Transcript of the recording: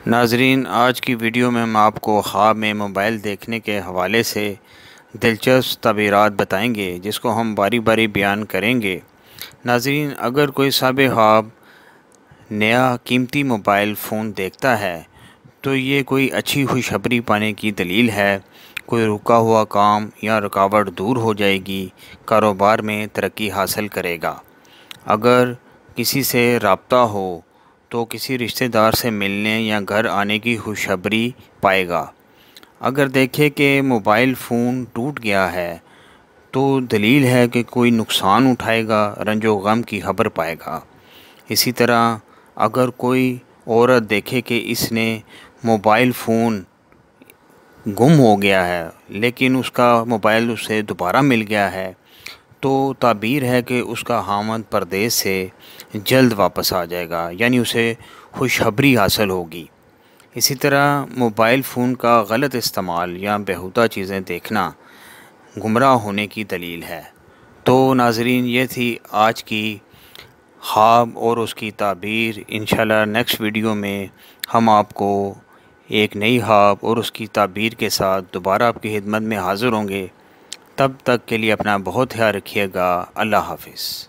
ناظرین، آج کی ویڈیو میں ہم آپ کو خواب میں موبائل دیکھنے کے حوالے سے دلچسپ تعبیرات بتائیں گے جس کو ہم باری باری بیان کریں گے۔ ناظرین، اگر کوئی صاحب خواب نیا قیمتی موبائل فون دیکھتا ہے تو یہ کوئی اچھی خوشخبری پانے کی دلیل ہے۔ کوئی رکا ہوا کام یا رکاوٹ دور ہو جائے گی، کاروبار میں ترقی حاصل کرے گا۔ اگر کسی سے رابطہ ہو تو کسی رشتہ دار سے ملنے یا گھر آنے کی خوشخبری پائے گا۔ اگر دیکھے کہ موبائل فون ٹوٹ گیا ہے تو دلیل ہے کہ کوئی نقصان اٹھائے گا، رنج و غم کی خبر پائے گا۔ اسی طرح اگر کوئی عورت دیکھے کہ اس نے موبائل فون گم ہو گیا ہے لیکن اس کا موبائل اسے دوبارہ مل گیا ہے تو تعبیر ہے کہ اس کا خاوند پردیس سے جلد واپس آ جائے گا، یعنی اسے خوشخبری حاصل ہوگی۔ اسی طرح موبائل فون کا غلط استعمال یا بیہودہ چیزیں دیکھنا گمراہ ہونے کی دلیل ہے۔ تو ناظرین، یہ تھی آج کی خواب اور اس کی تعبیر۔ انشاءاللہ نیکسٹ ویڈیو میں ہم آپ کو ایک نئی خواب اور اس کی تعبیر کے ساتھ دوبارہ آپ کی خدمت میں حاضر ہوں گے۔ تب تک کے لیے اپنا بہت خیال رکھیے گا۔ اللہ حافظ۔